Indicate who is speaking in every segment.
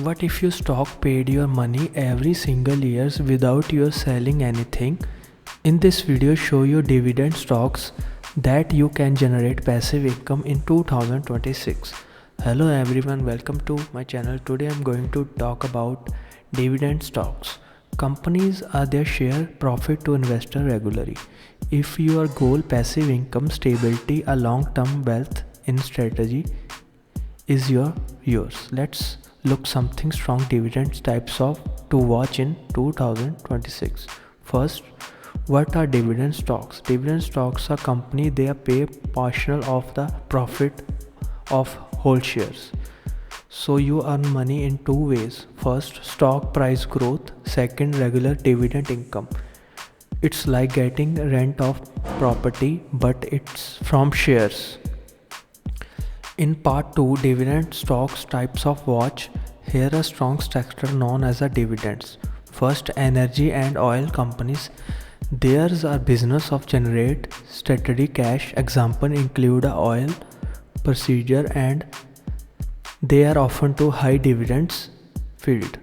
Speaker 1: What if your stock paid your money every single year without you selling anything? In this video show you dividend stocks that you can generate passive income in 2026. Hello everyone, welcome to my channel. Today I'm going to talk about dividend stocks. Companies are their share profit to investor regularly. If your goal passive income stability, a long-term wealth in strategy is yours. Let's look something strong dividends types of to watch in 2026. First, what are dividend stocks? Dividend stocks are company they pay portion of the profit of whole shares. So you earn money in two ways. First, stock price growth. Second, regular dividend income. It's like getting rent of property, but it's from shares. In part 2, dividend stocks types of watch, here a strong sector known as a dividends. First, energy and oil companies. Theirs are business of generate steady cash. Example include a oil procedure and they are often to high dividends field.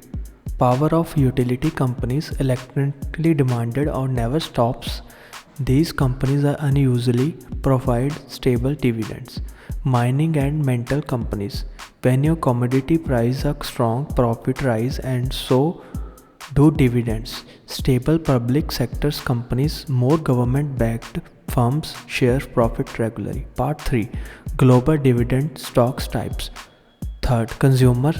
Speaker 1: Power of utility companies electrically demanded or never stops. These companies are unusually provide stable dividends. Mining and metal companies. When your commodity price are strong, profit rise and so do dividends. Stable public sectors companies, more government backed firms share profit regularly. Part 3. Global dividend stocks types. Third, consumer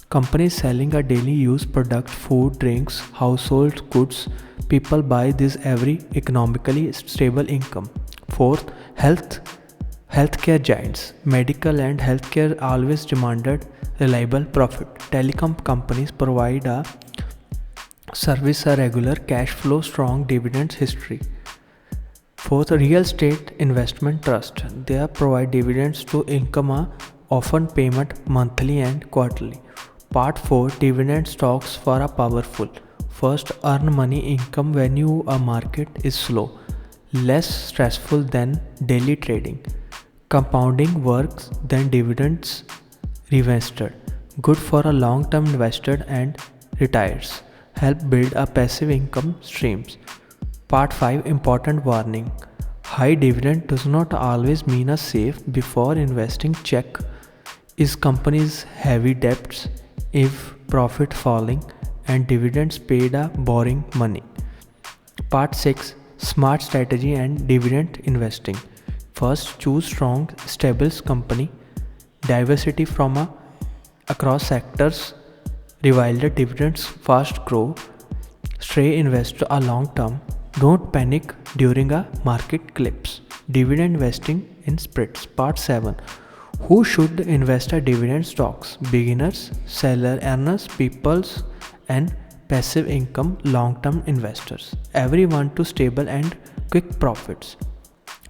Speaker 1: companies selling a daily use product, food, drinks, household goods. People buy this every economically stable income. Fourth, healthcare giants. Medical and healthcare always demanded reliable profit. Telecom companies provide a service a regular cash flow, strong dividends history. Fourth, real estate investment trust. They provide dividends to income often payment monthly and quarterly. Part 4, dividend stocks for a powerful. First, earn money income when a market is slow, less stressful than daily trading. Compounding works than dividends reinvested. Good for a long-term investor and retires. Help build a passive income streams. Part 5, important warning. High dividend does not always mean a safe. Before investing, check is company's heavy debts, if profit falling and dividends paid are borrowing money. Part 6, smart strategy and dividend investing. First, choose strong, stable company, diversity from across sectors, revival dividends fast grow, stay invest a long term, don't panic during a market clips. Dividend investing in spreads. Part 7. Who should invest a dividend stocks? Beginners, seller earners, peoples and passive income long-term investors. Everyone to stable and quick profits.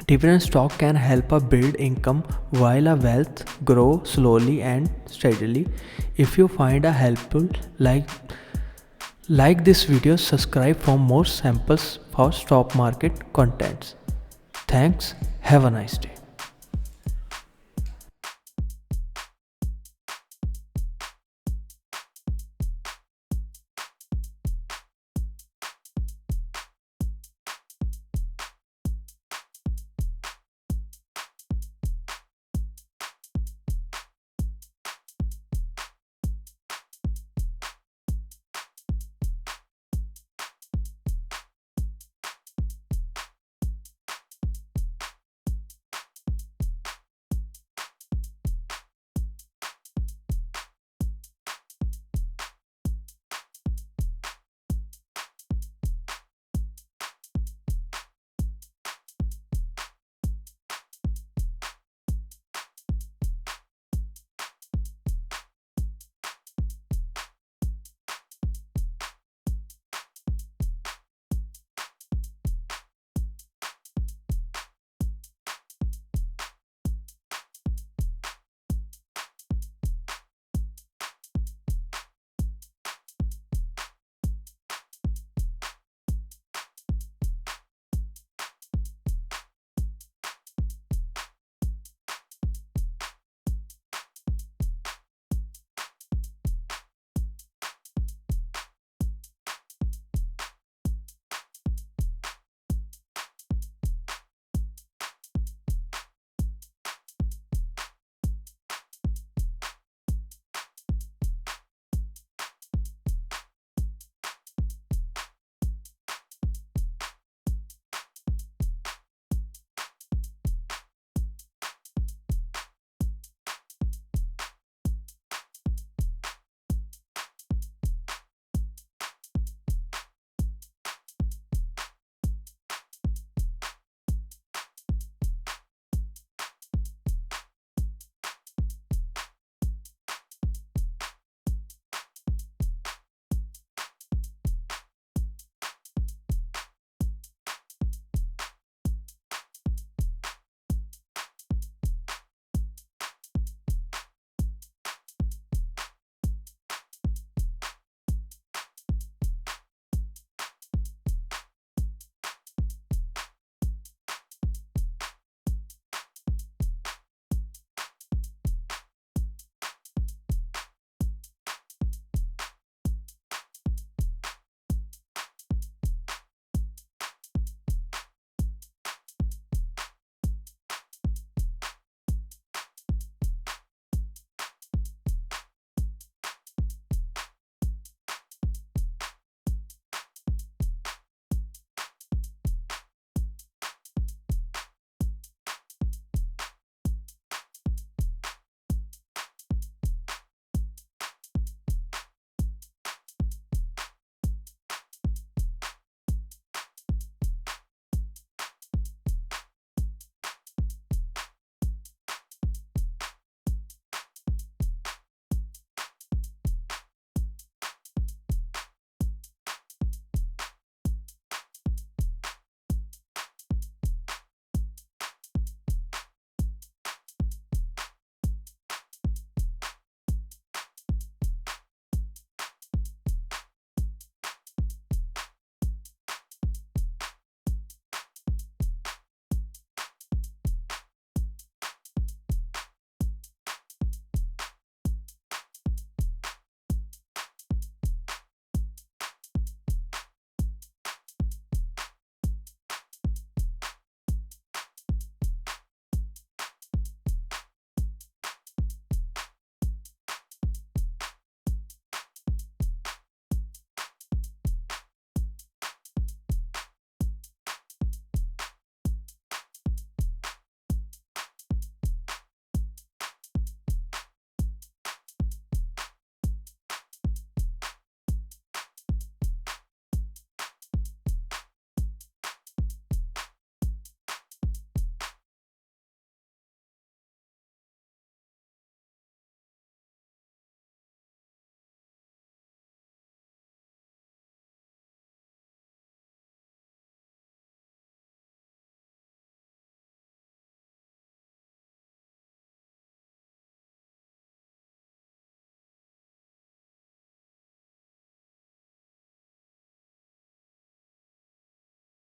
Speaker 1: Dividend stock can help build income while a wealth grow slowly and steadily. If you find a helpful like this video, subscribe for more samples for stock market contents. Thanks. Have a nice day.